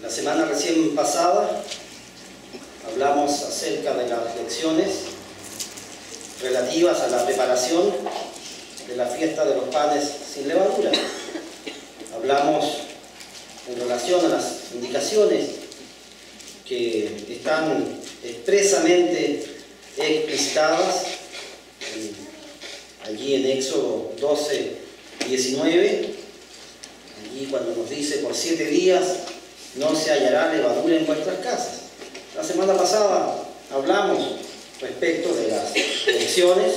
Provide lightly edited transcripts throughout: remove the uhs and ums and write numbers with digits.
La semana recién pasada hablamos acerca de las lecciones relativas a la preparación de la fiesta de los panes sin levadura. Hablamos en relación a las indicaciones que están expresamente explicitadas allí en Éxodo 12, 19, allí cuando nos dice: por 7 días no se hallará levadura en vuestras casas. La semana pasada hablamos respecto de las lecciones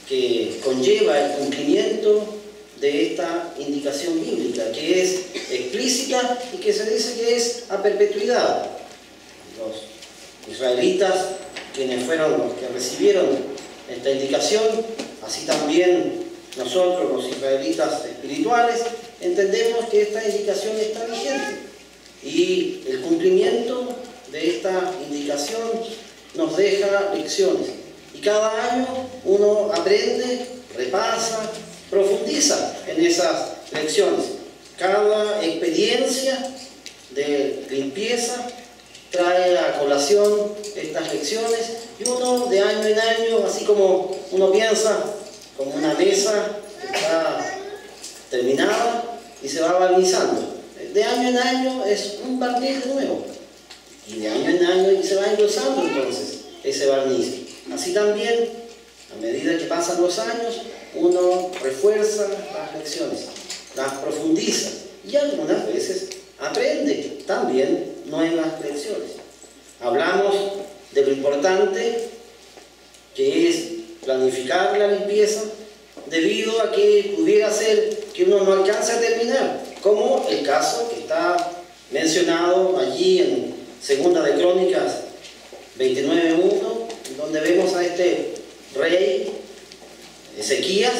que conlleva el cumplimiento de esta indicación bíblica, que es explícita y que se dice que es a perpetuidad. Los israelitas, quienes fueron los que recibieron esta indicación, así también nosotros, los israelitas espirituales, entendemos que esta indicación está vigente y el cumplimiento de esta indicación nos deja lecciones. Y cada año uno aprende, repasa, profundiza en esas lecciones. Cada experiencia de limpieza trae a colación estas lecciones y uno de año en año, así como uno piensa como una mesa que está terminada y se va barnizando. De año en año es un barniz nuevo y de año en año y se va engrosando entonces ese barniz. Así también, a medida que pasan los años, uno refuerza las lecciones, las profundiza y algunas veces aprende también nuevas lecciones. Hablamos de lo importante que es planificar la limpieza, debido a que pudiera ser que uno no alcance a terminar, como el caso que está mencionado allí en Segunda de Crónicas 29:1, donde vemos a este rey Ezequías,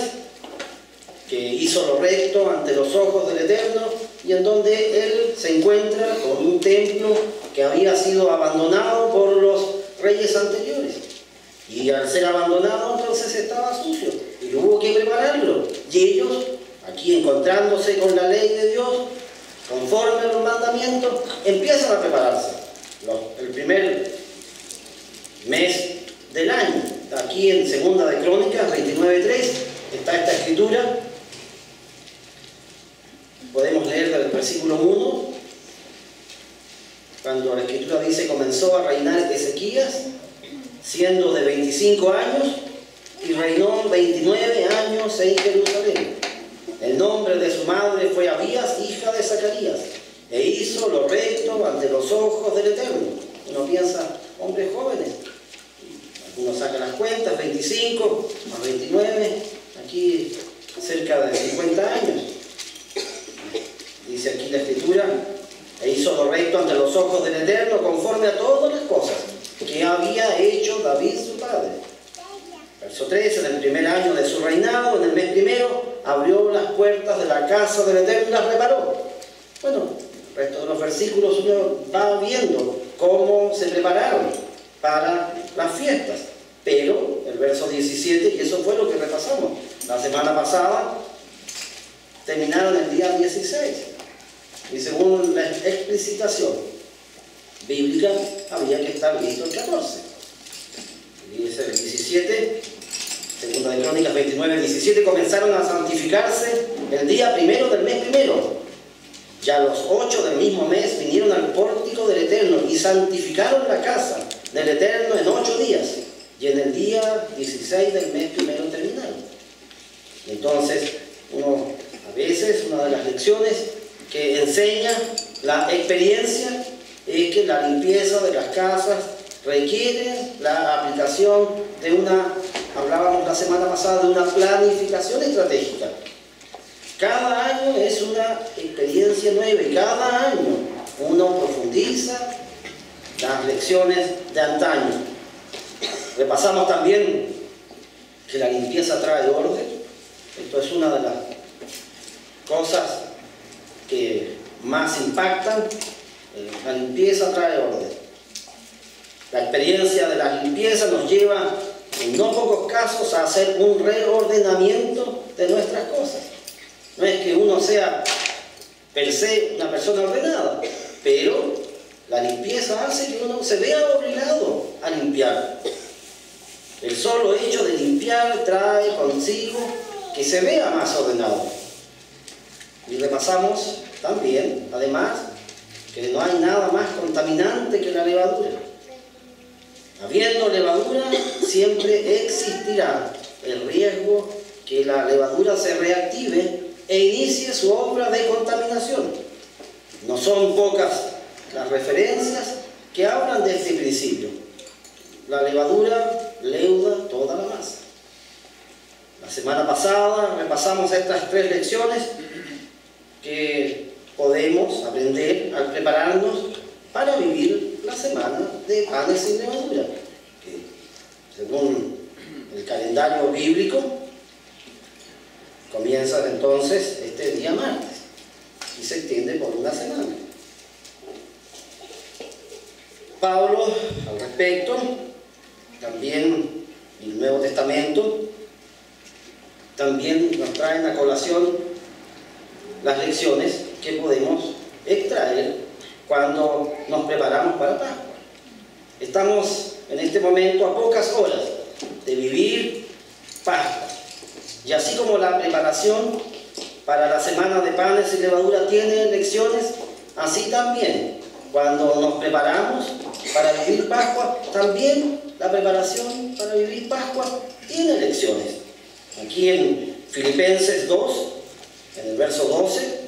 que hizo lo recto ante los ojos del Eterno, y en donde él se encuentra con un templo que había sido abandonado por los reyes anteriores. Y al ser abandonado, entonces estaba sucio, y hubo que prepararlo. Y ellos, aquí encontrándose con la ley de Dios, conforme a los mandamientos, empiezan a prepararse. El primer mes del año, aquí en Segunda de Crónicas 29:3, está esta escritura. Podemos leer del versículo 1, cuando la escritura dice: comenzó a reinar Ezequías, siendo de 25 años, y reinó 29 años en Jerusalén. El nombre de su madre fue Abías, hija de Zacarías, e hizo lo recto ante los ojos del Eterno. Uno piensa, hombres jóvenes, uno saca las cuentas, 25 más 29, aquí cerca de 50 años. Dice aquí la escritura: e hizo lo recto ante los ojos del Eterno, conforme a todas las cosas que había hecho David su padre. Verso 13, en el primer año de su reinado, en el mes primero, abrió las puertas de la casa del Eterno y las reparó. Bueno, el resto de los versículos uno va viendo cómo se prepararon para las fiestas. Pero el verso 17, y eso fue lo que repasamos la semana pasada, terminaron el día 16. Y según la explicitación bíblica, había que estar listo el 14. Y dice el 17, Segunda de Crónicas 29:17, comenzaron a santificarse el día primero del mes primero. Ya los 8 del mismo mes vinieron al pórtico del Eterno y santificaron la casa del Eterno en 8 días. Y en el día 16 del mes primero terminaron. Entonces, a veces una de las lecciones que enseña la experiencia es que la limpieza de las casas requiere la aplicación de hablábamos la semana pasada, de una planificación estratégica. Cada año es una experiencia nueva y cada año uno profundiza las lecciones de antaño. Repasamos también que la limpieza trae orden. Esto es una de las cosas que más impactan. La limpieza trae orden. La experiencia de la limpieza nos lleva, en no pocos casos, a hacer un reordenamiento de nuestras cosas. No es que uno sea per se una persona ordenada, pero la limpieza hace que uno se vea obligado a limpiar. El solo hecho de limpiar trae consigo que se vea más ordenado. Y repasamos también, además, que no hay nada más contaminante que la levadura. Habiendo levadura, siempre existirá el riesgo que la levadura se reactive e inicie su obra de contaminación. No son pocas las referencias que hablan de este principio. La levadura leuda toda la masa. La semana pasada repasamos estas 3 lecciones que podemos aprender al prepararnos para vivir la semana de panes sin levadura, que según el calendario bíblico comienza entonces este día martes y se extiende por una semana. Pablo, al respecto, también en el Nuevo Testamento, también nos traen a colación las lecciones que podemos extraer cuando nos preparamos para Pascua. Estamos en este momento a pocas horas de vivir Pascua. Y así como la preparación para la semana de panes y levadura tiene lecciones, así también cuando nos preparamos para vivir Pascua, también la preparación para vivir Pascua tiene lecciones. Aquí en Filipenses 2, en el verso 12,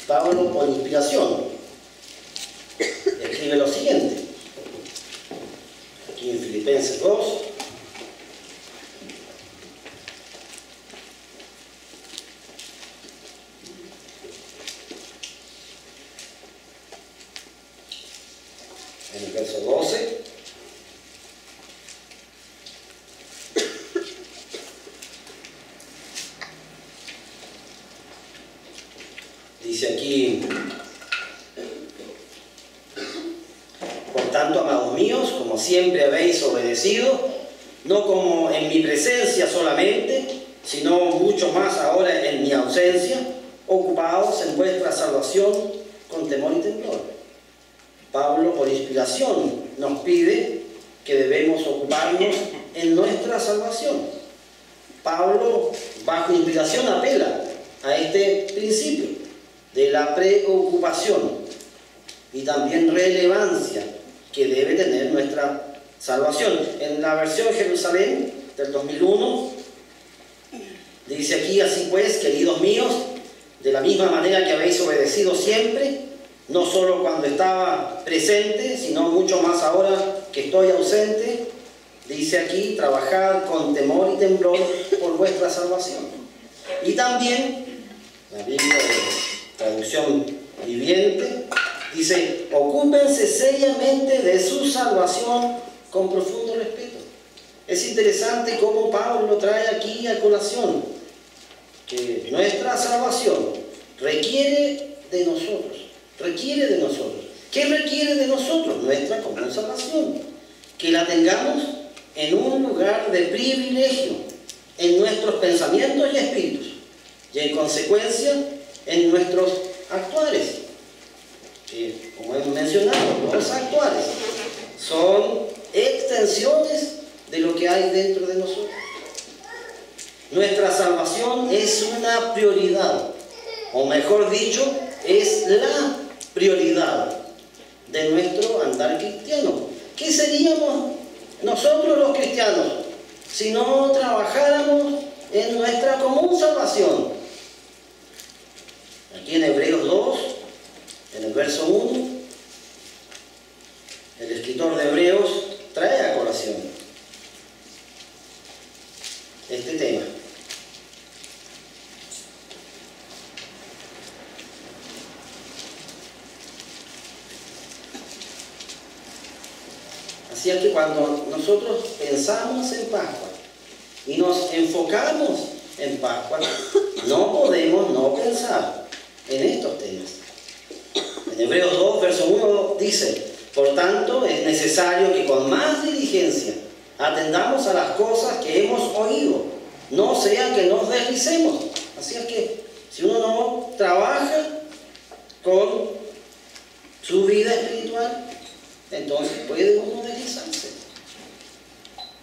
Pablo, por inspiración, escribe lo siguiente. Aquí en Filipenses 2, en el verso 12, dice aquí: por tanto, amados míos, como siempre habéis obedecido, no como en mi presencia solamente, sino mucho más ahora en mi ausencia, ocupaos en vuestra salvación con temor y temblor. Pablo, por inspiración, nos pide que debemos ocuparnos en nuestra salvación. Pablo, bajo inspiración, apela a este principio de la preocupación y también relevancia que debe tener nuestra salvación. En la versión Jerusalén del 2001 dice aquí: así pues, queridos míos, de la misma manera que habéis obedecido siempre, no solo cuando estaba presente, sino mucho más ahora que estoy ausente, dice aquí: trabajad con temor y temblor por vuestra salvación. Y también la Biblia de traducción viviente dice: ocúpense seriamente de su salvación con profundo respeto. Es interesante cómo Pablo trae aquí a colación que nuestra salvación requiere de nosotros. ¿Qué requiere de nosotros? Nuestra común salvación. Que la tengamos en un lugar de privilegio en nuestros pensamientos y espíritus, y en consecuencia en nuestros actuales. Que, como hemos mencionado, los actuales son extensiones de lo que hay dentro de nosotros. Nuestra salvación es una prioridad, o mejor dicho, es la prioridad de nuestro andar cristiano. ¿Qué seríamos nosotros los cristianos si no trabajáramos en nuestra común salvación? Aquí en Hebreos 2, en el verso 1, el escritor de Hebreos trae a colación este tema. Así es que cuando nosotros pensamos en Pascua y nos enfocamos en Pascua, no podemos no pensar en estos temas. En Hebreos 2, verso 1 dice: por tanto, es necesario que con más diligencia atendamos a las cosas que hemos oído, no sea que nos deslicemos. Así es que si uno no trabaja con su vida espiritual, entonces puede uno deslizarse.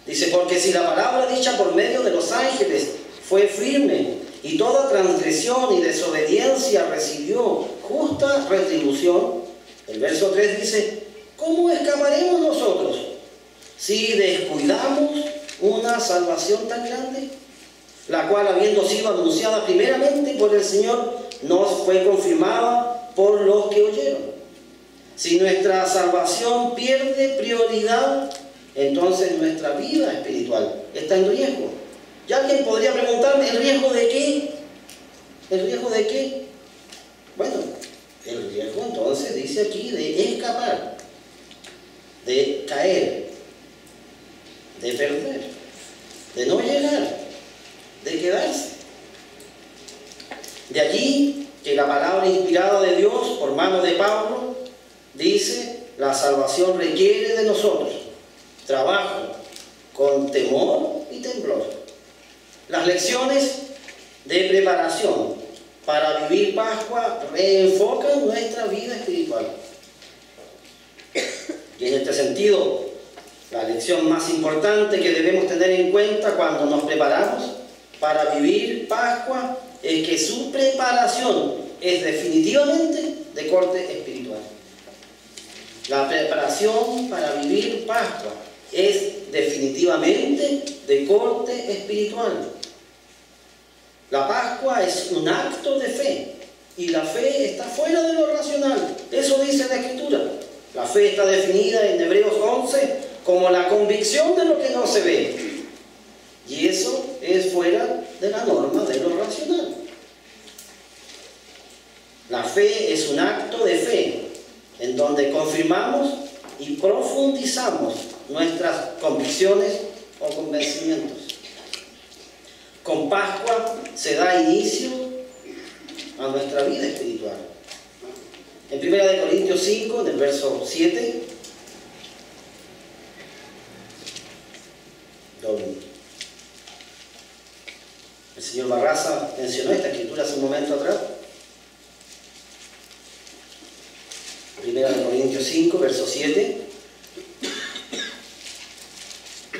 Dice, porque si la palabra dicha por medio de los ángeles fue firme, y toda transgresión y desobediencia recibió justa retribución, el verso 3 dice, ¿cómo escaparemos nosotros si descuidamos una salvación tan grande? La cual, habiendo sido anunciada primeramente por el Señor, nos fue confirmada por los que oyeron. Si nuestra salvación pierde prioridad, entonces nuestra vida espiritual está en riesgo. Y alguien podría preguntarme, ¿el riesgo de qué? ¿El riesgo de qué? Bueno, el riesgo entonces dice aquí de escapar, de caer, de perder, de no llegar, de quedarse. De allí que la palabra inspirada de Dios por mano de Pablo dice, la salvación requiere de nosotros trabajo con temor y temblor. Las lecciones de preparación para vivir Pascua reenfocan nuestra vida espiritual. Y en este sentido, la lección más importante que debemos tener en cuenta cuando nos preparamos para vivir Pascua es que su preparación es definitivamente de corte espiritual. La preparación para vivir Pascua es definitivamente de corte espiritual. La Pascua es un acto de fe y la fe está fuera de lo racional. Eso dice la Escritura. La fe está definida en Hebreos 11 como la convicción de lo que no se ve. Y eso es fuera de la norma de lo racional. La fe es un acto de fe en donde confirmamos y profundizamos nuestras convicciones o convencimientos. Con Pascua se da inicio a nuestra vida espiritual. En 1 Corintios 5, del verso 7, el señor Barraza mencionó esta escritura hace un momento atrás. 1 Corintios 5, verso 7.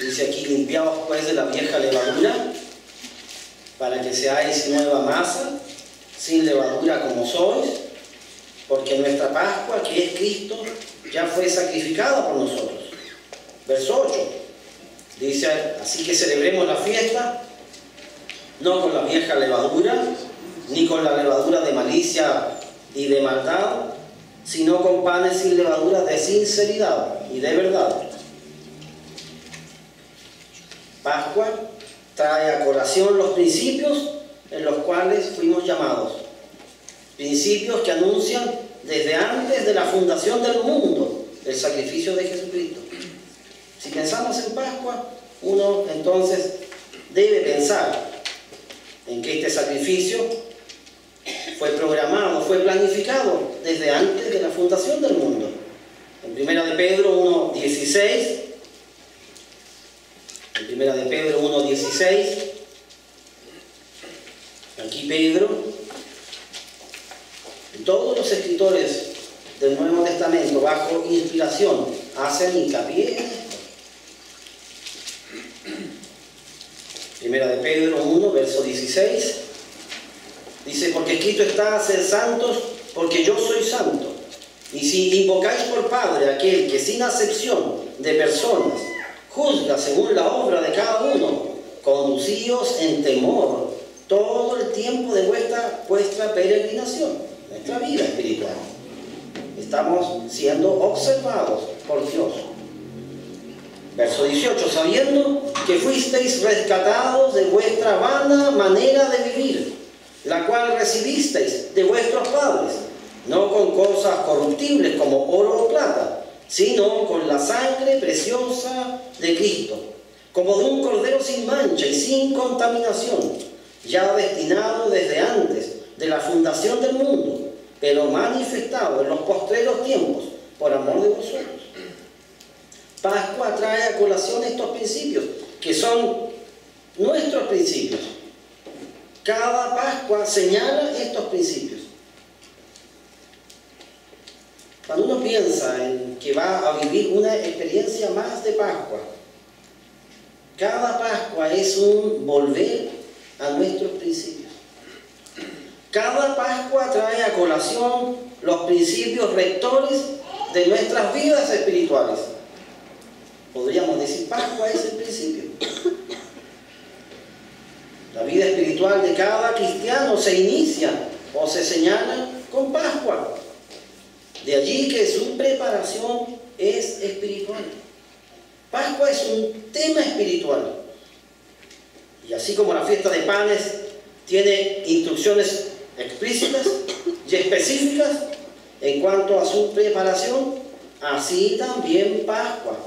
Dice aquí, limpiaos pues de la vieja levadura, para que seáis nueva masa, sin levadura como sois, porque nuestra Pascua, que es Cristo, ya fue sacrificada por nosotros. Verso 8. Dice, así que celebremos la fiesta, no con la vieja levadura, ni con la levadura de malicia y de maldad, sino con panes sin levadura de sinceridad y de verdad. Pascua trae a colación los principios en los cuales fuimos llamados. Principios que anuncian desde antes de la fundación del mundo el sacrificio de Jesucristo. Si pensamos en Pascua, uno entonces debe pensar en que este sacrificio fue programado, fue planificado desde antes de la fundación del mundo. En 1 de Pedro 1:16, en 1 de Pedro 1:16, aquí Pedro, y todos los escritores del Nuevo Testamento bajo inspiración hacen hincapié en esto. 1 de Pedro 1, verso 16, dice, porque escrito está, sed santos, porque yo soy santo. Y si invocáis por Padre aquel que sin acepción de personas juzga según la obra de cada uno, conducíos en temor todo el tiempo de vuestra peregrinación, nuestra vida espiritual. Estamos siendo observados por Dios. Verso 18, sabiendo que fuisteis rescatados de vuestra vana manera de vivir, la cual recibisteis de vuestros padres, no con cosas corruptibles como oro o plata, sino con la sangre preciosa de Cristo, como de un cordero sin mancha y sin contaminación, ya destinado desde antes de la fundación del mundo, pero manifestado en los postreros tiempos por amor de vosotros. Pascua trae a colación estos principios, que son nuestros principios. Cada Pascua señala estos principios. Cuando uno piensa en que va a vivir una experiencia más de Pascua, cada Pascua es un volver a nuestros principios. Cada Pascua trae a colación los principios rectores de nuestras vidas espirituales. Podríamos decir, Pascua es el principio. La vida espiritual de cada cristiano se inicia o se señala con Pascua. De allí que su preparación es espiritual. Pascua es un tema espiritual. Y así como la fiesta de panes tiene instrucciones explícitas y específicas en cuanto a su preparación, así también Pascua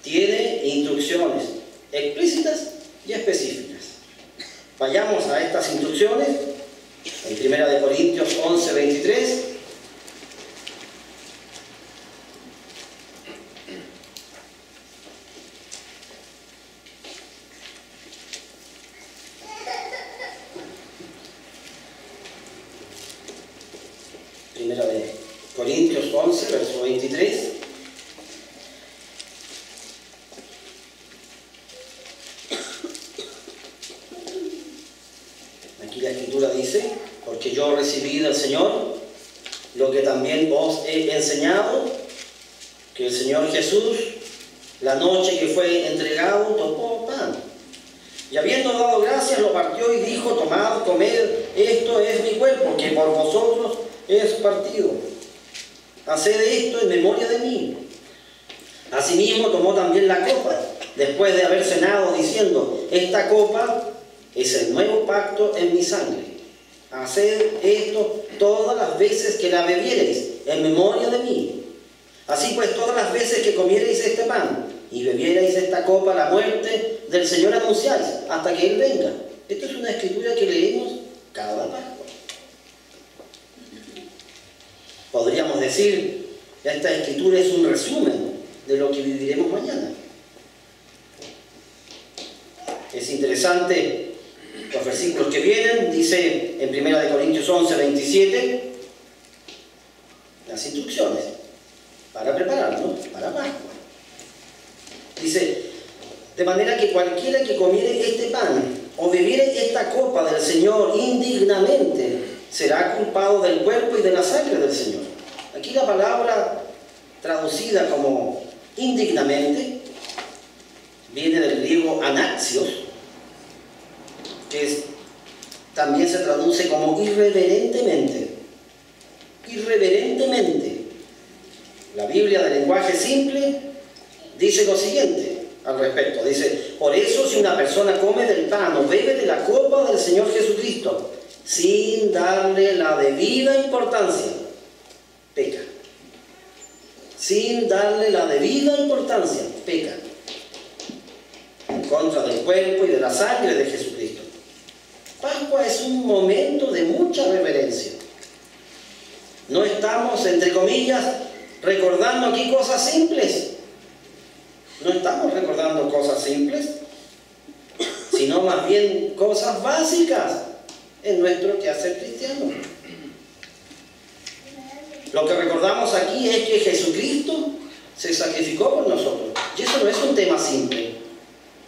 tiene instrucciones explícitas y específicas. Vayamos a estas instrucciones en 1 Corintios 11, 23. Primera de Corintios 11, verso 23. Aquí la Escritura dice: porque yo recibí del Señor lo que también os he enseñado, que el Señor Jesús, la noche que fue entregado, tomó pan, y habiendo dado gracias, lo partió y dijo: tomad, comed, esto es mi cuerpo, que por vosotros es partido. Haced esto en memoria de mí. Asimismo tomó también la copa, después de haber cenado, diciendo: esta copa es el nuevo pacto en mi sangre. Haced esto todas las veces que la bebiereis, en memoria de mí. Así pues, todas las veces que comiereis este pan y bebiereis esta copa, la muerte del Señor anunciáis, hasta que Él venga. Esto es una escritura que leemos cada Pascua. Podríamos decir, esta escritura es un resumen de lo que viviremos mañana. Es interesante los versículos que vienen. Dice en 1 Corintios 11, 27, las instrucciones para prepararnos para Pascua. Dice: de manera que cualquiera que comiere este pan o bebiere esta copa del Señor indignamente, será culpado del cuerpo y de la sangre del Señor. Aquí la palabra traducida como indignamente viene del griego anaxios, que también se traduce como irreverentemente. Irreverentemente. La Biblia de lenguaje simple dice lo siguiente al respecto. Dice: por eso, si una persona come del pan o bebe de la copa del Señor Jesucristo sin darle la debida importancia, peca. Sin darle la debida importancia, peca. En contra del cuerpo y de la sangre de Jesucristo. Pascua es un momento de mucha reverencia. No estamos, entre comillas, recordando aquí cosas simples. No estamos recordando cosas simples, sino más bien cosas básicas en nuestro quehacer cristiano. Lo que recordamos aquí es que Jesucristo se sacrificó por nosotros. Y eso no es un tema simple.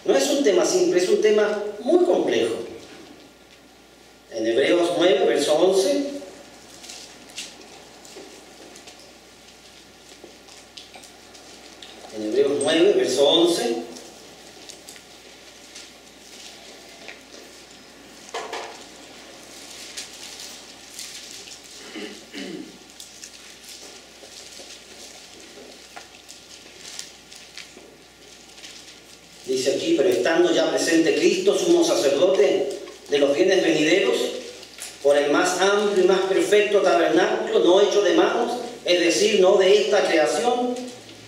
No es un tema simple, es un tema muy complejo. En Hebreos 9, verso 11, en Hebreos 9, verso 11, dice aquí: pero estando ya presente Cristo, sumo sacerdote de los bienes venideros, por el más amplio y más perfecto tabernáculo, no hecho de manos, es decir, no de esta creación.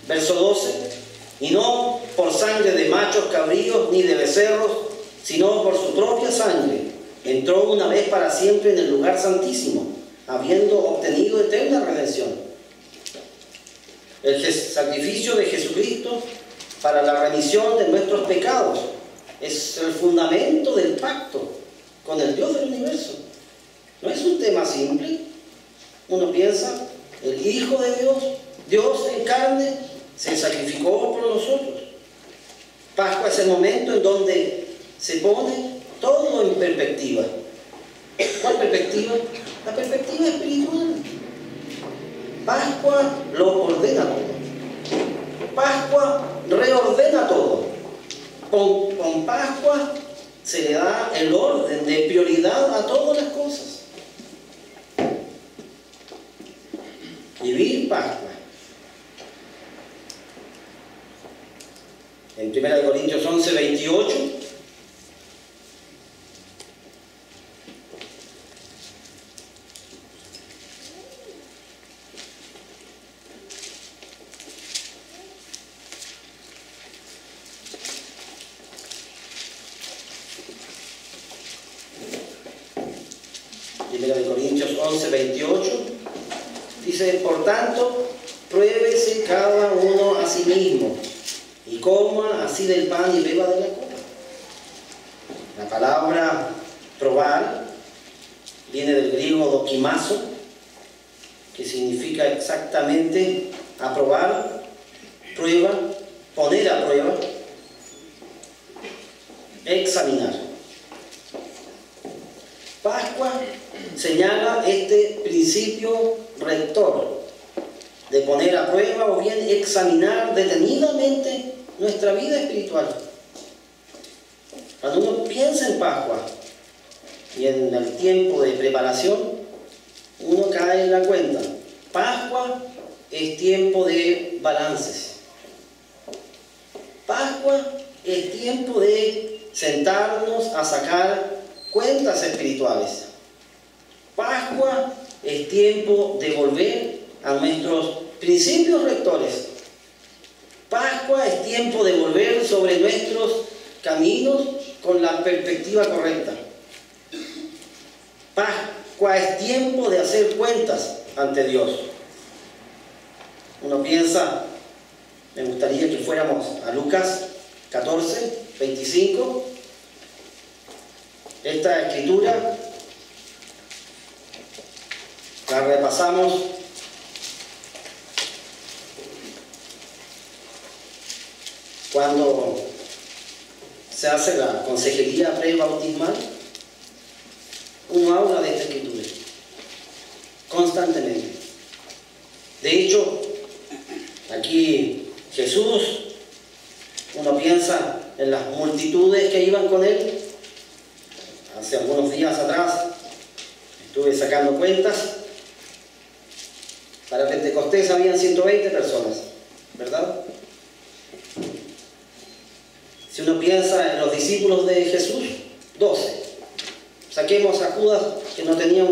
Verso 12: y no por sangre de machos cabríos ni de becerros, sino por su propia sangre, entró una vez para siempre en el lugar santísimo, habiendo obtenido eterna redención. El sacrificio de Jesucristo para la remisión de nuestros pecados es el fundamento del pacto con el Dios del universo. No es un tema simple. Uno piensa, el Hijo de Dios, Dios en carne, se sacrificó por nosotros. Pascua es el momento en donde se pone todo en perspectiva. ¿Cuál perspectiva? La perspectiva espiritual. Pascua lo ordena todo. Pascua reordena todo. Con Pascua se le da el orden de prioridad a todas las cosas. Vivir Pascua. En 1 Corintios 11, 28, Corintios 11, 28, dice: por tanto, pruébese cada uno a sí mismo, y coma así del pan y beba de la copa. La palabra probar viene del griego dokimazo, que significa exactamente aprobar, prueba, poner a prueba, examinar. Pascua señala este principio rector de poner a prueba o bien examinar detenidamente nuestra vida espiritual. Cuando uno piensa en Pascua y en el tiempo de preparación, uno cae en la cuenta. Pascua es tiempo de balances. Pascua es tiempo de sentarnos a sacar cuentas espirituales. Pascua es tiempo de volver a nuestros principios rectores. Pascua es tiempo de volver sobre nuestros caminos con la perspectiva correcta. Pascua es tiempo de hacer cuentas ante Dios. Uno piensa, me gustaría que fuéramos a Lucas 14, 25. Esta escritura la repasamos cuando se hace la consejería prebautismal. Uno habla de esta escritura constantemente. De hecho, aquí Jesús, uno piensa en las multitudes que iban con él. Hace algunos días atrás estuve sacando cuentas. Para Pentecostés habían 120 personas, ¿verdad? Si uno piensa en los discípulos de Jesús, 12. Saquemos a Judas, que no tenía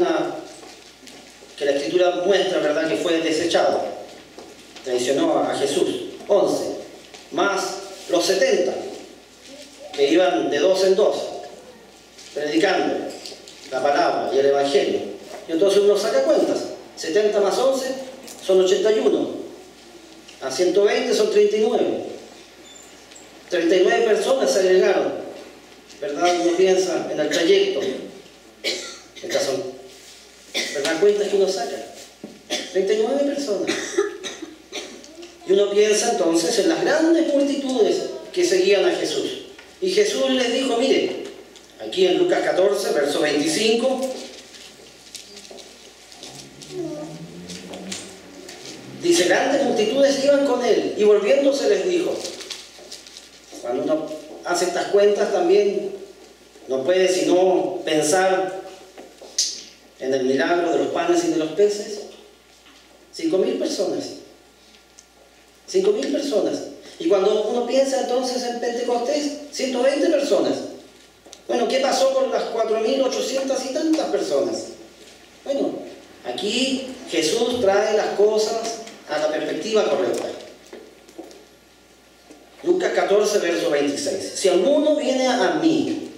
que la escritura muestra, ¿verdad?, que fue desechado. Traicionó a Jesús. 11. Más los 70, que iban de 2 en 2, predicando la palabra y el evangelio. Y entonces uno saca cuentas. 70 más 11 son 81. A 120 son 39. 39 personas se agregaron, ¿verdad? Uno piensa en el trayecto. Estas son, ¿verdad?, cuentas que uno saca. 39 personas. Y uno piensa entonces en las grandes multitudes que seguían a Jesús. Y Jesús les dijo, mire, aquí en Lucas 14, verso 25, dice: grandes multitudes iban con él, y volviéndose les dijo. Cuando uno hace estas cuentas también no puede sino pensar en el milagro de los panes y de los peces. 5.000 personas. 5.000 personas. Y cuando uno piensa entonces en Pentecostés, 120 personas. Bueno, ¿qué pasó con las 4.800 y tantas personas? Bueno, aquí Jesús trae las cosas a la perspectiva correcta. Lucas 14, verso 26. Si alguno viene a mí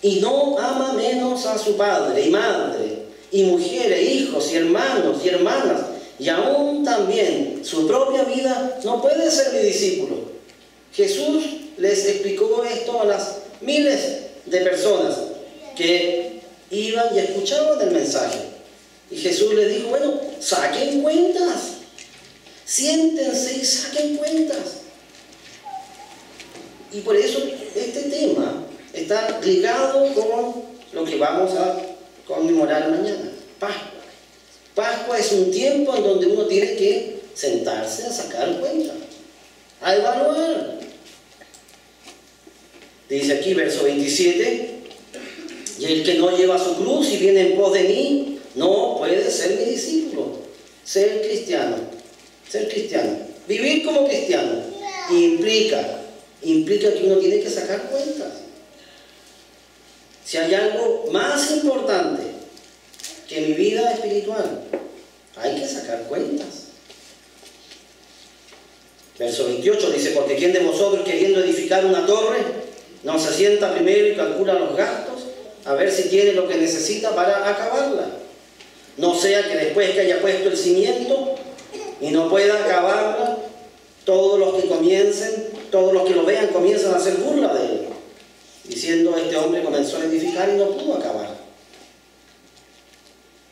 y no ama menos a su padre y madre, y mujeres, hijos, y hermanos y hermanas, y aún también su propia vida, no puede ser mi discípulo. Jesús les explicó esto a las miles de personas que iban y escuchaban el mensaje. Y Jesús les dijo, bueno, saquen cuentas, siéntense y saquen cuentas. Y por eso este tema está ligado con lo que vamos a conmemorar mañana, Pascua. Pascua es un tiempo en donde uno tiene que sentarse a sacar cuentas, a evaluar. Dice aquí, verso 27, y el que no lleva su cruz y viene en pos de mí, no puede ser mi discípulo. Ser cristiano, vivir como cristiano, implica que uno tiene que sacar cuentas. Si hay algo más importante que mi vida espiritual, hay que sacar cuentas. Verso 28 dice, porque ¿quién de vosotros queriendo edificar una torre no se sienta primero y calcula los gastos a ver si tiene lo que necesita para acabarla? No sea que después que haya puesto el cimiento y no pueda acabarla, todos los que lo vean comienzan a hacer burla de él, diciendo, este hombre comenzó a edificar y no pudo acabar.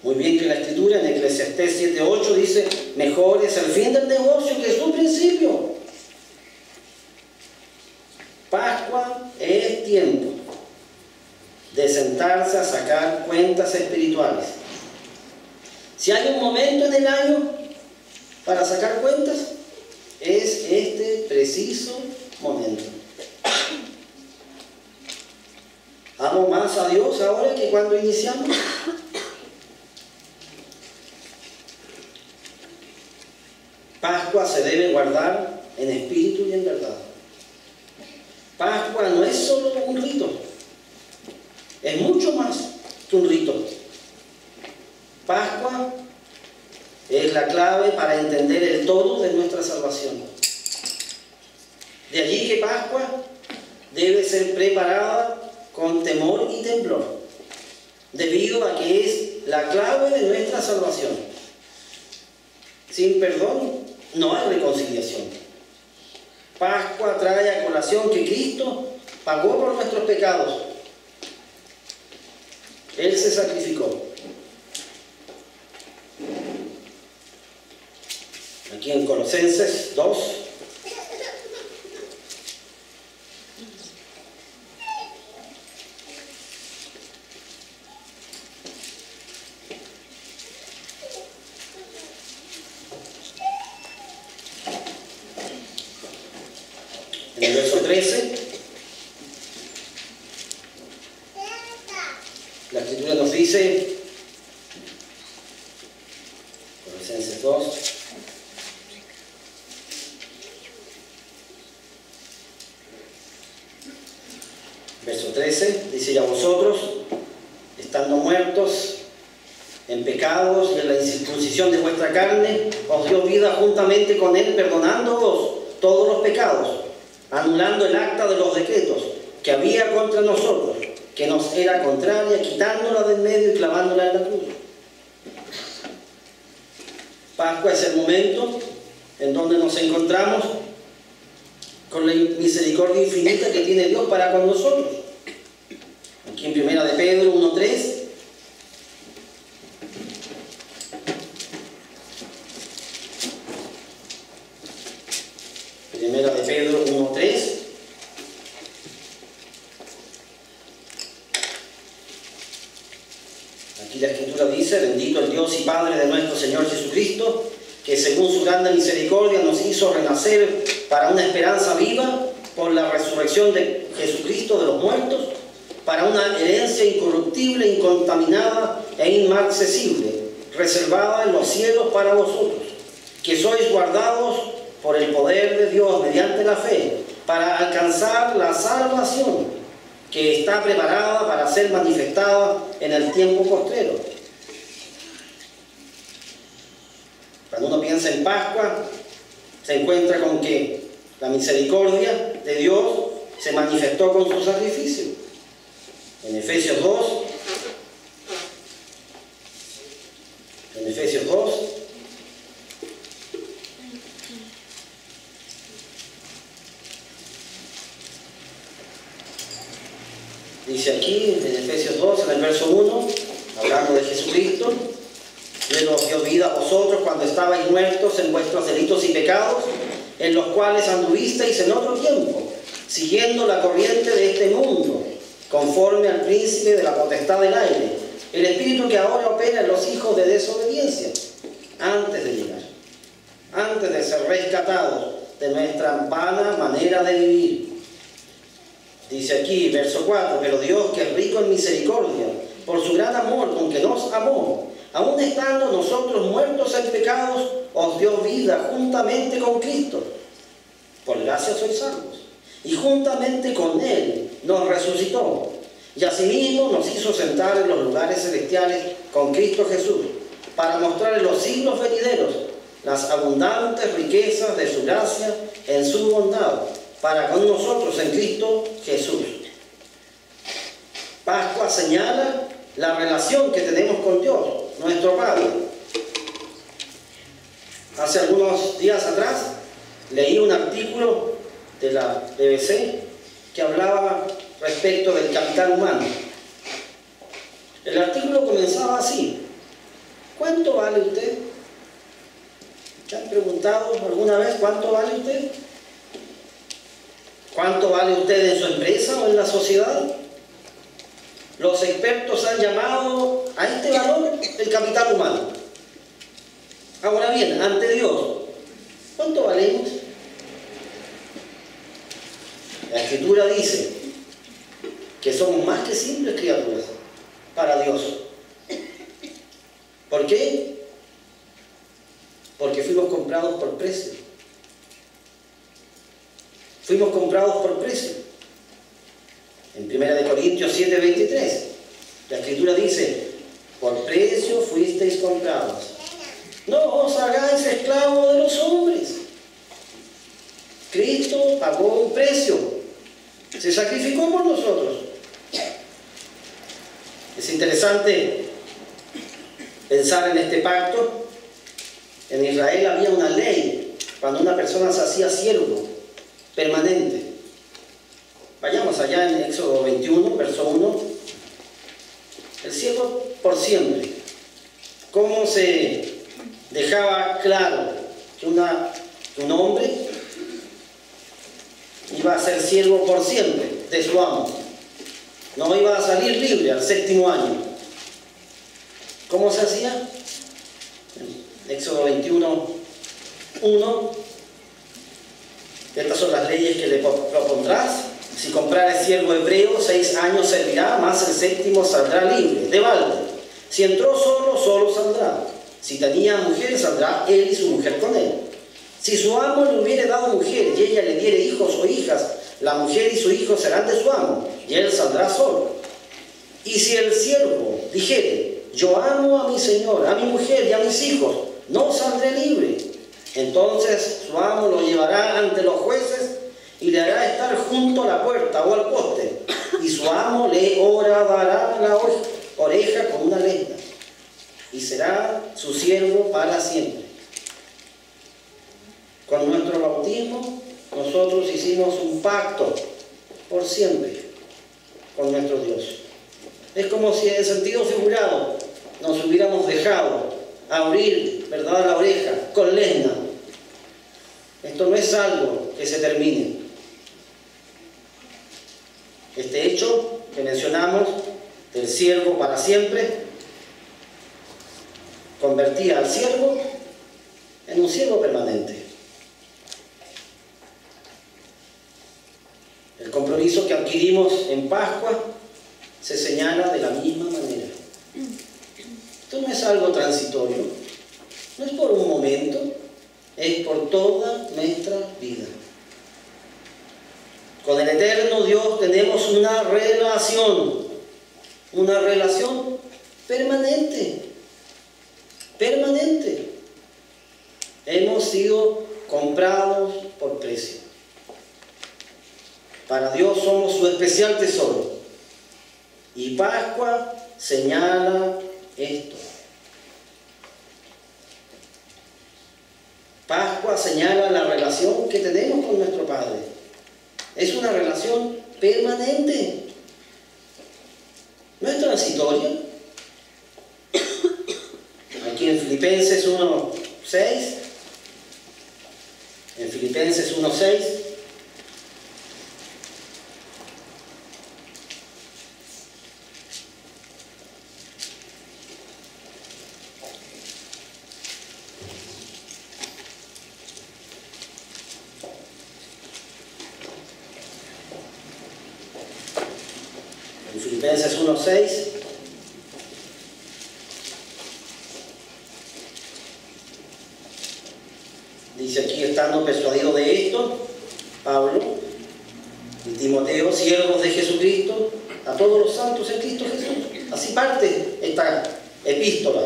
Muy bien que la Escritura en Eclesiastés 7:8 dice, mejor es el fin del negocio que su principio. Pascua es tiempo de sentarse a sacar cuentas espirituales. Si hay un momento en el año para sacar cuentas, es este preciso momento. ¿Amo más a Dios ahora que cuando iniciamos? Pascua se debe guardar en espíritu y en verdad. Pascua no es solo un rito, es mucho más que un rito. Pascua es la clave para entender el todo de nuestra salvación. De allí que Pascua debe ser preparada con temor y temblor, debido a que es la clave de nuestra salvación. Sin perdón no hay reconciliación. Pascua trae a colación que Cristo pagó por nuestros pecados. Él se sacrificó. Aquí en Colosenses 2, en el verso 13, la Escritura nos dice, Colosenses 2, verso 13, dice, y a vosotros, estando muertos en pecados y en la incircuncisión de vuestra carne, os dio vida juntamente con él, perdonándoos todos los pecados, anulando el acta de los decretos que había contra nosotros, que nos era contraria, quitándola del medio y clavándola en la cruz. Pascua es el momento en donde nos encontramos con la misericordia infinita que tiene Dios para con nosotros. Aquí en Primera de Pedro 1:3, Primera de Pedro 1:3, aquí la Escritura dice, bendito el Dios y Padre de nuestro Señor Jesucristo, que según su grande misericordia nos hizo renacer para una esperanza viva por la resurrección de Jesucristo de los muertos, para una herencia incorruptible, incontaminada e inmarcesible, reservada en los cielos para vosotros, que sois guardados por el poder de Dios mediante la fe, para alcanzar la salvación que está preparada para ser manifestada en el tiempo postrero. Cuando uno piensa en Pascua, se encuentra con que la misericordia de Dios se manifestó con su sacrificio. En Efesios 2, allí en Efesios 2, en el verso 1, hablando de Jesucristo. Él os dio vida a vosotros cuando estabais muertos en vuestros delitos y pecados, en los cuales anduvisteis en otro tiempo, siguiendo la corriente de este mundo, conforme al príncipe de la potestad del aire, el espíritu que ahora opera en los hijos de desobediencia, antes de llegar, antes de ser rescatados de nuestra vana manera de vivir. Dice aquí, verso 4, pero Dios, que es rico en misericordia, por su gran amor con que nos amó, aun estando nosotros muertos en pecados, os dio vida juntamente con Cristo. Por gracia sois salvos. Y juntamente con Él nos resucitó. Y asimismo nos hizo sentar en los lugares celestiales con Cristo Jesús, para mostrar en los siglos venideros las abundantes riquezas de su gracia en su bondad, para con nosotros en Cristo Jesús. Pascua señala la relación que tenemos con Dios, nuestro Padre. Hace algunos días atrás leí un artículo de la BBC que hablaba respecto del capital humano. El artículo comenzaba así: ¿cuánto vale usted? ¿Se han preguntado alguna vez cuánto vale usted? ¿Cuánto vale usted en su empresa o en la sociedad? Los expertos han llamado a este valor el capital humano. Ahora bien, ante Dios, ¿cuánto valemos? La Escritura dice que somos más que simples criaturas para Dios. ¿Por qué? Porque fuimos comprados por precio. Fuimos comprados por precio. En 1 Corintios 7:23, la Escritura dice: por precio fuisteis comprados. No os hagáis esclavos de los hombres. Cristo pagó un precio. Se sacrificó por nosotros. Es interesante pensar en este pacto. En Israel había una ley cuando una persona se hacía siervo permanente. Vayamos allá en Éxodo 21, verso 1. El siervo por siempre. ¿Cómo se dejaba claro que un hombre iba a ser siervo por siempre de su amo? No iba a salir libre al 7º año. ¿Cómo se hacía? Éxodo 21, 1. Estas son las leyes que le propondrás. Si comprare siervo hebreo, 6 años servirá, más el 7º saldrá libre, de balde. Si entró solo, solo saldrá. Si tenía mujer, saldrá él y su mujer con él. Si su amo le hubiere dado mujer y ella le diere hijos o hijas, la mujer y su hijo serán de su amo, y él saldrá solo. Y si el siervo dijere: yo amo a mi señor, a mi mujer y a mis hijos, no saldré libre, entonces su amo lo llevará ante los jueces y le hará estar junto a la puerta o al poste, y su amo le horadará la oreja con una lesna, y será su siervo para siempre. Con nuestro bautismo nosotros hicimos un pacto por siempre con nuestro Dios. Es como si en sentido figurado nos hubiéramos dejado abrir, ¿verdad?, la oreja con lesna. Esto no es algo que se termine. Este hecho que mencionamos del siervo para siempre convertía al siervo en un siervo permanente. El compromiso que adquirimos en Pascua se señala de la misma manera. Esto no es algo transitorio, no es por un momento, es por toda nuestra vida. Con el eterno Dios tenemos una relación permanente, permanente. Hemos sido comprados por precio. Para Dios somos su especial tesoro. Y Pascua señala esto. Pascua señala la relación que tenemos con nuestro Padre. Es una relación permanente. transitoria. Aquí en Filipenses 1:6, en Filipenses 1:6, Filipenses 1:6 dice aquí: estando persuadido de esto, Pablo y Timoteo, siervos de Jesucristo, a todos los santos en Cristo Jesús. Así parte esta epístola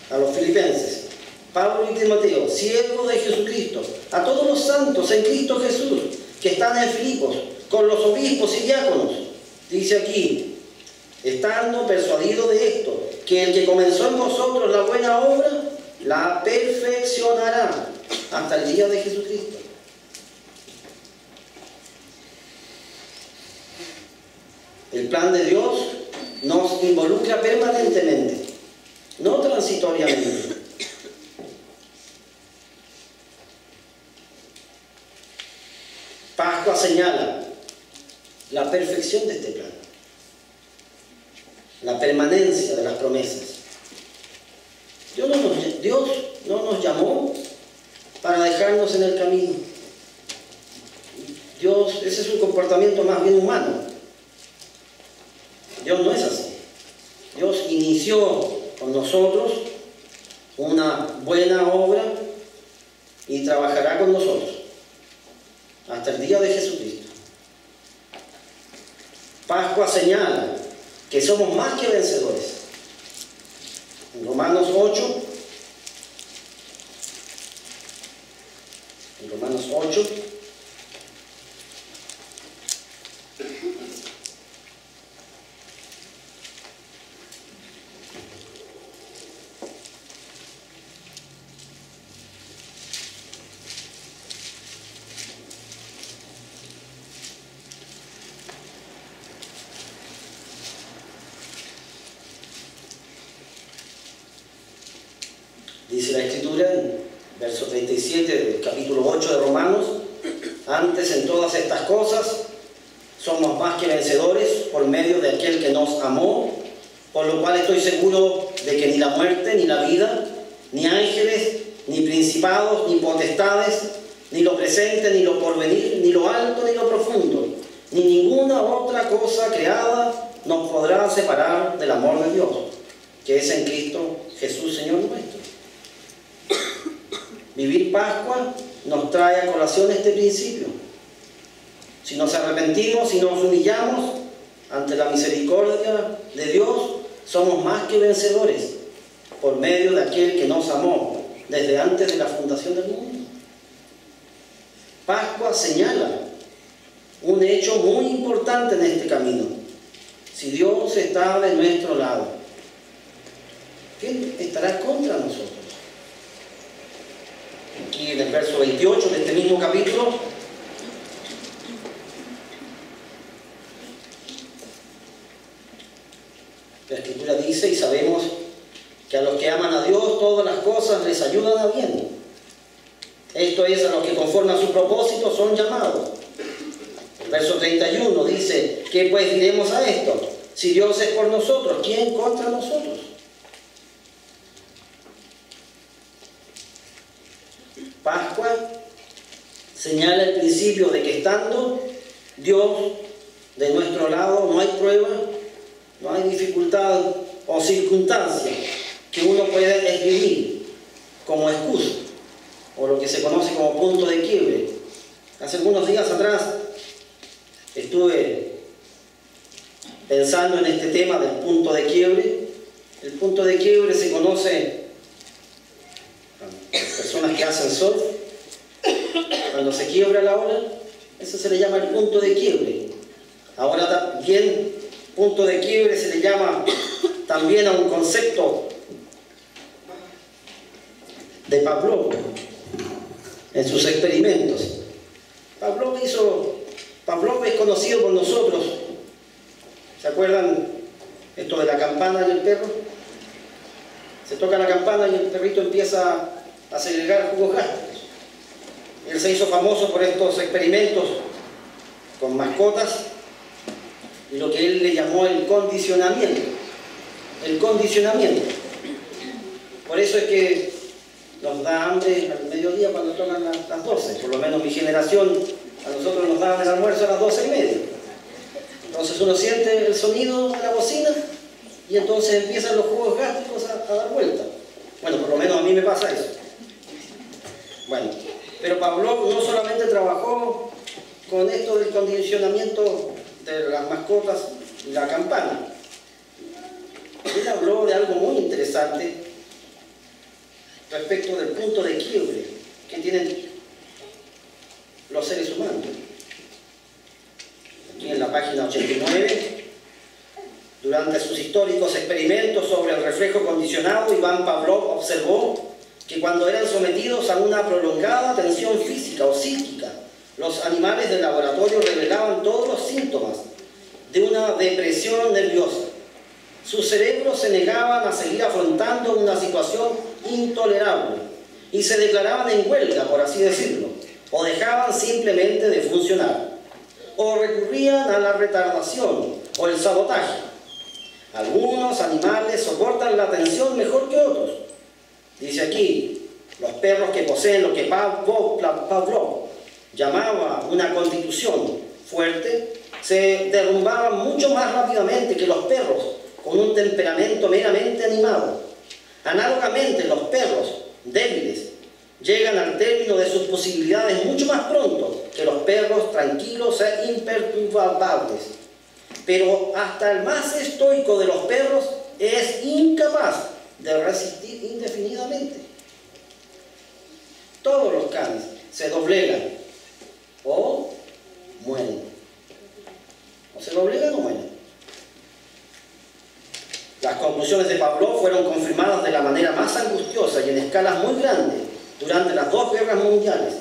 a los filipenses. Pablo y Timoteo, siervos de Jesucristo, a todos los santos en Cristo Jesús, que están en Filipos, con los obispos y diáconos. Dice aquí: estando persuadido de esto, que el que comenzó en vosotros la buena obra, la perfeccionará hasta el día de Jesucristo. El plan de Dios nos involucra permanentemente, no transitoriamente. Pascua señala la perfección de este plan, la permanencia de las promesas. Dios no nos llamó para dejarnos en el camino. Ese es un comportamiento más bien humano. Dios no es así. Dios inició con nosotros una buena obra y trabajará con nosotros hasta el día de Jesucristo. Pascua señala que somos más que vencedores. En Romanos 8, dice la Escritura en verso 37 del capítulo 8 de Romanos: antes en todas estas cosas somos más que vencedores por medio de aquel que nos amó, por lo cual estoy seguro de que ni la muerte, ni la vida, ni ángeles, ni principados, ni potestades, ni lo presente, ni lo porvenir, ni lo alto, ni lo profundo, ni ninguna otra cosa creada nos podrá separar del amor de Dios, que es en Cristo Jesús, Señor nuestro. Vivir Pascua nos trae a colación este principio. Si nos arrepentimos y nos humillamos ante la misericordia de Dios, somos más que vencedores por medio de aquel que nos amó desde antes de la fundación del mundo. Pascua señala un hecho muy importante en este camino. Si Dios está de nuestro lado, ¿quién estará contra nosotros? Aquí en el verso 28 de este mismo capítulo, la Escritura dice: y sabemos que a los que aman a Dios todas las cosas les ayudan a bien. Esto es, a los que conforme a su propósito son llamados. El verso 31 dice: ¿qué pues diremos a esto? Si Dios es por nosotros, ¿quién contra nosotros? Pascua señala el principio de que estando Dios de nuestro lado no hay prueba, no hay dificultad o circunstancia que uno pueda escribir como excusa o lo que se conoce como punto de quiebre. Hace algunos días atrás estuve pensando en este tema del punto de quiebre. El punto de quiebre se conoce personas que hacen surf, cuando se quiebra la ola, eso se le llama el punto de quiebre. Ahora también punto de quiebre se le llama también a un concepto de Pavlov en sus experimentos. Pavlov es conocido por nosotros. ¿Se acuerdan Esto de la campana y el perro. Se toca la campana y el perrito empieza a segregar jugos gástricos. Él se hizo famoso por estos experimentos con mascotas y lo que él le llamó el condicionamiento. El condicionamiento. Por eso es que nos da hambre al mediodía cuando tocan las 12. Por lo menos mi generación, a nosotros nos daban el almuerzo a las 12:30. Entonces uno siente el sonido de la bocina y entonces empiezan los jugos gástricos a dar vuelta. Bueno, por lo menos a mí me pasa eso. Bueno, pero Pavlov no solamente trabajó con esto del condicionamiento de las mascotas y la campana. Él habló de algo muy interesante respecto del punto de quiebre que tienen los seres humanos. Aquí en la página 89, durante sus históricos experimentos sobre el reflejo condicionado, Iván Pavlov observó que cuando eran sometidos a una prolongada tensión física o psíquica, los animales del laboratorio revelaban todos los síntomas de una depresión nerviosa. Sus cerebros se negaban a seguir afrontando una situación intolerable y se declaraban en huelga, por así decirlo, o dejaban simplemente de funcionar, o recurrían a la retardación o el sabotaje. Algunos animales soportan la tensión mejor que otros. Dice aquí, los perros que poseen lo que Pavlov llamaba una constitución fuerte, se derrumbaban mucho más rápidamente que los perros con un temperamento meramente animado. Análogamente, los perros débiles llegan al término de sus posibilidades mucho más pronto que los perros tranquilos e imperturbables. Pero hasta el más estoico de los perros es incapaz de resistir indefinidamente. Todos los canes se doblegan o mueren. O se doblegan o mueren. Las conclusiones de Pavlov fueron confirmadas de la manera más angustiosa y en escalas muy grandes durante las 2 guerras mundiales.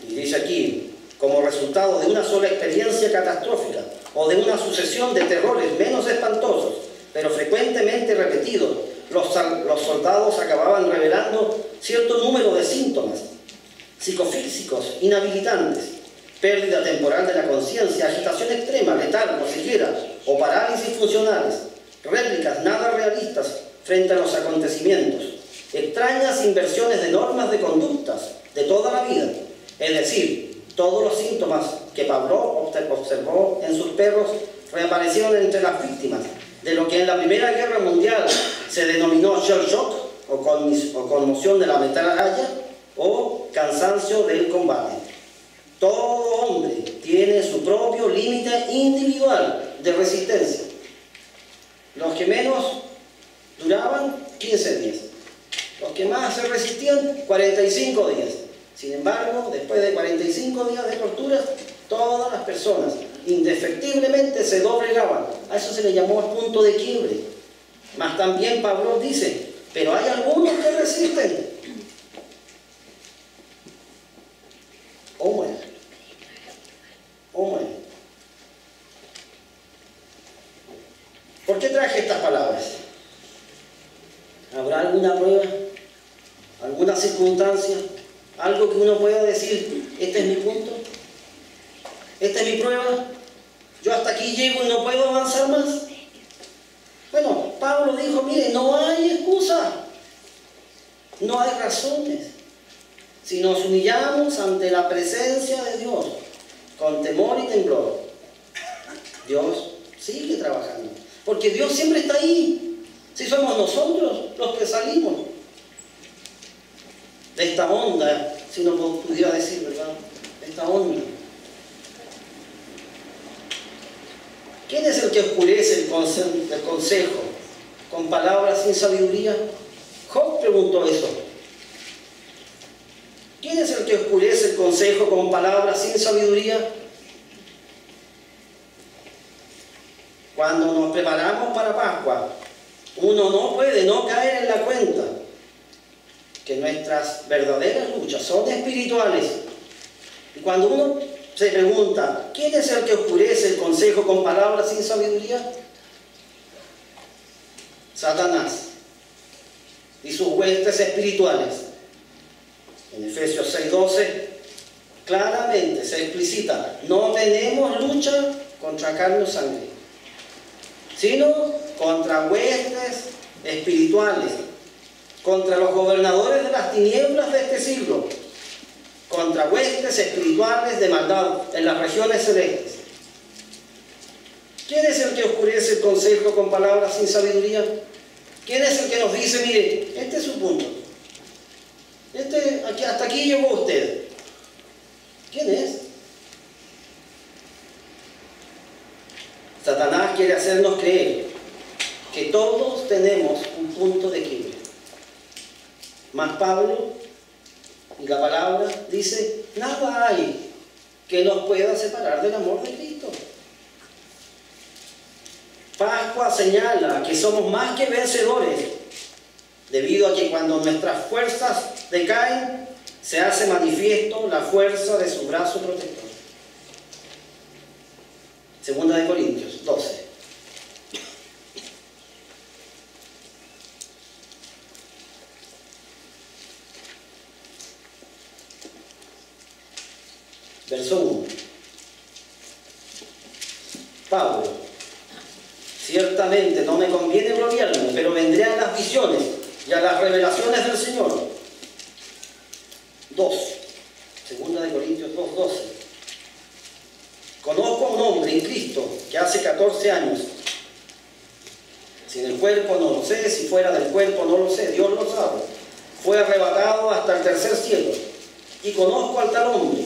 Y dice aquí, como resultado de una sola experiencia catastrófica o de una sucesión de terrores menos espantosos, pero frecuentemente repetidos, los soldados acababan revelando cierto número de síntomas psicofísicos inhabilitantes: pérdida temporal de la conciencia, agitación extrema, letargo, ceguera o parálisis funcionales, réplicas nada realistas frente a los acontecimientos, extrañas inversiones de normas de conductas de toda la vida, es decir, todos los síntomas que Pavlov observó en sus perros reaparecieron entre las víctimas de lo que en la Primera Guerra Mundial se denominó shell shock o conmoción de la metralla o cansancio del combate. Todo hombre tiene su propio límite individual de resistencia. Los que menos duraban, 15 días. Los que más se resistían, 45 días. Sin embargo, después de 45 días de torturas, todas las personas indefectiblemente se doblegaban. A eso se le llamó punto de quiebre. Mas también Pavlov dice, pero hay algunos que resisten. O mueren. O mueren. ¿Por qué traje estas palabras? ¿Habrá alguna prueba? ¿Alguna circunstancia? ¿Algo que uno pueda decir, este es mi punto? ¿Esta es mi prueba? ¿Yo hasta aquí llego y no puedo avanzar más? Bueno, Pablo dijo, mire, no hay excusa. No hay razones. Si nos humillamos ante la presencia de Dios, con temor y temblor, Dios sigue trabajando. Porque Dios siempre está ahí. Si somos nosotros los que salimos de esta onda, si no pudiera decir, ¿verdad? Esta onda. ¿Quién es el que oscurece el consejo con palabras sin sabiduría? Job preguntó eso. ¿Quién es el que oscurece el consejo con palabras sin sabiduría? Cuando nos preparamos para Pascua, uno no puede no caer en la cuenta que nuestras verdaderas luchas son espirituales. Y cuando uno se pregunta, ¿quién es el que oscurece el consejo con palabras sin sabiduría? Satanás y sus huestes espirituales. En Efesios 6:12 claramente se explicita: no tenemos lucha contra carne o sangre, sino contra huestes espirituales, contra los gobernadores de las tinieblas de este siglo, contra huestes espirituales de maldad en las regiones celestes. ¿Quién es el que oscurece el consejo con palabras sin sabiduría? ¿Quién es el que nos dice, mire, este es su punto, hasta aquí llegó usted? ¿Quién es? Satanás quiere hacernos creer que todos tenemos un punto de quiebre. Mas Pablo y la palabra dice: nada hay que nos pueda separar del amor de Cristo. Pascua señala que somos más que vencedores, debido a que cuando nuestras fuerzas decaen, se hace manifiesto la fuerza de su brazo protector. Segunda de Corintios 12. Verso 1. Pablo: ciertamente no me conviene gloriarme, pero vendré a las visiones y a las revelaciones del Señor. 2. Segunda de Corintios 2:12. Conozco a un hombre en Cristo que hace 14 años, si en el cuerpo no lo sé, si fuera del cuerpo no lo sé, Dios lo sabe, fue arrebatado hasta el tercer cielo. Y conozco al tal hombre,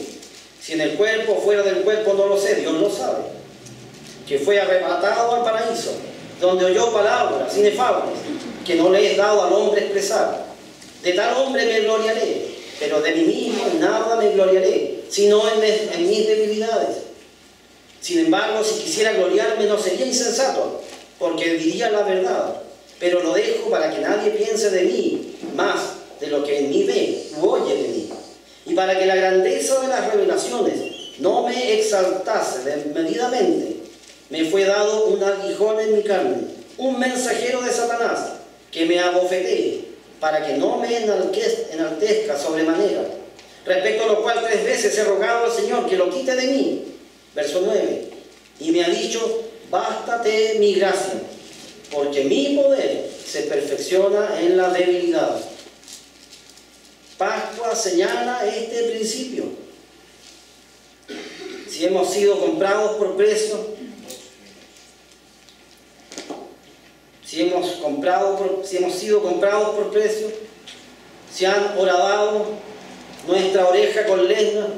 si en el cuerpo o fuera del cuerpo no lo sé, Dios lo sabe, que fue arrebatado al paraíso, donde oyó palabras inefables que no le es dado al hombre expresar. De tal hombre me gloriaré, pero de mí mismo en nada me gloriaré, sino en mis debilidades. Sin embargo, si quisiera gloriarme, no sería insensato, porque diría la verdad, pero lo dejo para que nadie piense de mí más de lo que en mí ve u oye de mí, y para que la grandeza de las revelaciones no me exaltase desmedidamente. Me fue dado un aguijón en mi carne, un mensajero de Satanás, que me abofetee, para que no me enaltezca sobremanera. Respecto a lo cual 3 veces he rogado al Señor que lo quite de mí. Verso 9. Y me ha dicho: bástate mi gracia, porque mi poder se perfecciona en la debilidad. Pascua señala este principio. Si hemos sido comprados por precio, si hemos sido comprados por precio, si han horadado nuestra oreja con lesna,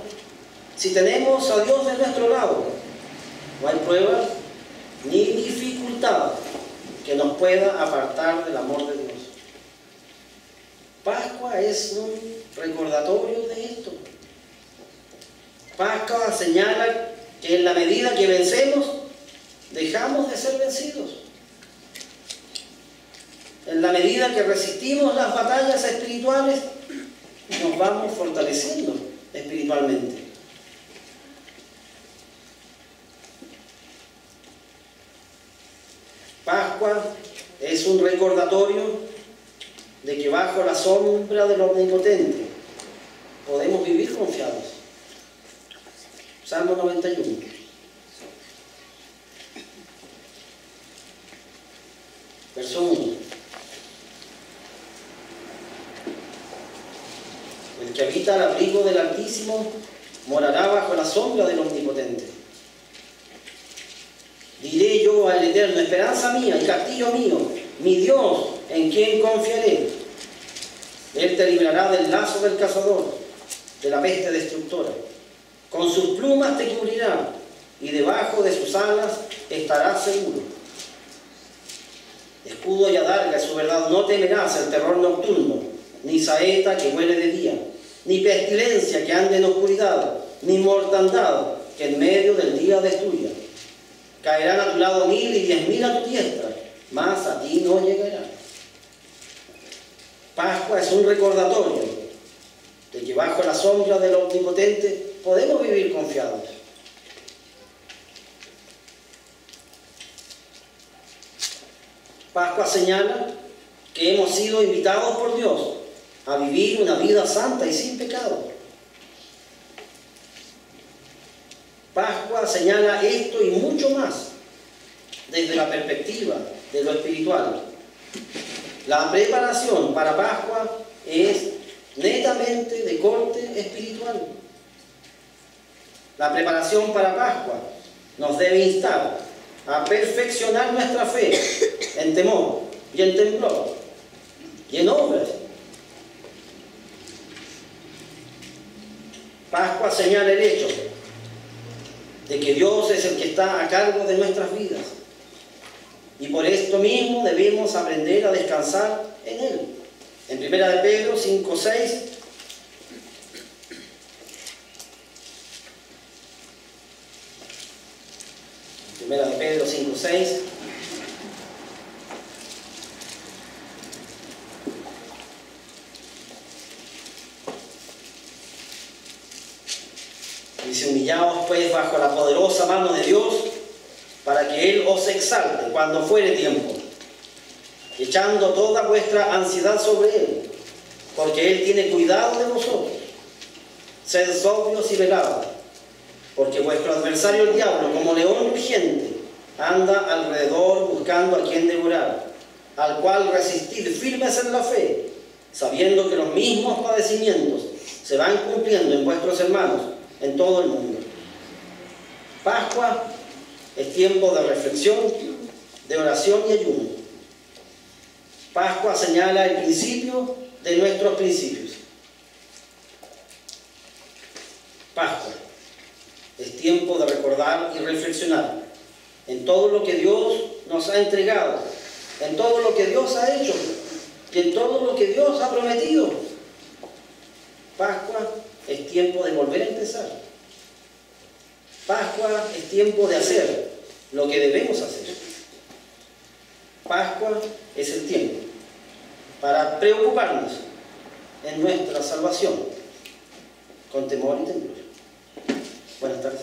si tenemos a Dios de nuestro lado, no hay prueba ni dificultad que nos pueda apartar del amor de Dios. Pascua es un recordatorio de esto. Pascua señala que en la medida que vencemos, dejamos de ser vencidos. En la medida que resistimos las batallas espirituales, nos vamos fortaleciendo espiritualmente. Pascua es un recordatorio de que bajo la sombra del Omnipotente podemos vivir confiados. Salmo 91. Verso 1. El que habita al abrigo del Altísimo morará bajo la sombra del Omnipotente. Diré yo al Eterno: esperanza mía y castillo mío, mi Dios, en quien confiaré. Él te librará del lazo del cazador, de la peste destructora. Con sus plumas te cubrirá, y debajo de sus alas estarás seguro. Escudo y adarga es su verdad, no temerás el terror nocturno, ni saeta que huele de día, ni pestilencia que ande en oscuridad, ni mortandad que en medio del día destruya. Caerán a tu lado 1000 y 10.000 a tu diestra, mas a ti no llegará. Pascua es un recordatorio de que bajo la sombra del Omnipotente podemos vivir confiados. Pascua señala que hemos sido invitados por Dios a vivir una vida santa y sin pecado. Pascua señala esto y mucho más desde la perspectiva de lo espiritual. La preparación para Pascua es netamente de corte espiritual. La preparación para Pascua nos debe instar a perfeccionar nuestra fe en temor y en temblor y en obras. Pascua señala el hecho de que Dios es el que está a cargo de nuestras vidas y por esto mismo debemos aprender a descansar en Él. En 1 de Pedro 5:6 1 de Pedro 5:6 dice: humillaos pues bajo la poderosa mano de Dios, para que Él os exalte cuando fuere tiempo, echando toda vuestra ansiedad sobre Él, porque Él tiene cuidado de vosotros. Sed sobrios y velados, porque vuestro adversario el diablo, como león rugiente, anda alrededor buscando a quien devorar, al cual resistid firmes en la fe, sabiendo que los mismos padecimientos se van cumpliendo en vuestros hermanos en todo el mundo. Pascua es tiempo de reflexión, de oración y ayuno. Pascua señala el principio de nuestros principios. Pascua es tiempo de recordar y reflexionar en todo lo que Dios nos ha entregado, en todo lo que Dios ha hecho y en todo lo que Dios ha prometido. Pascua es tiempo de volver a empezar. Pascua es tiempo de hacer lo que debemos hacer. Pascua es el tiempo para preocuparnos en nuestra salvación con temor y temblor. Buenas tardes.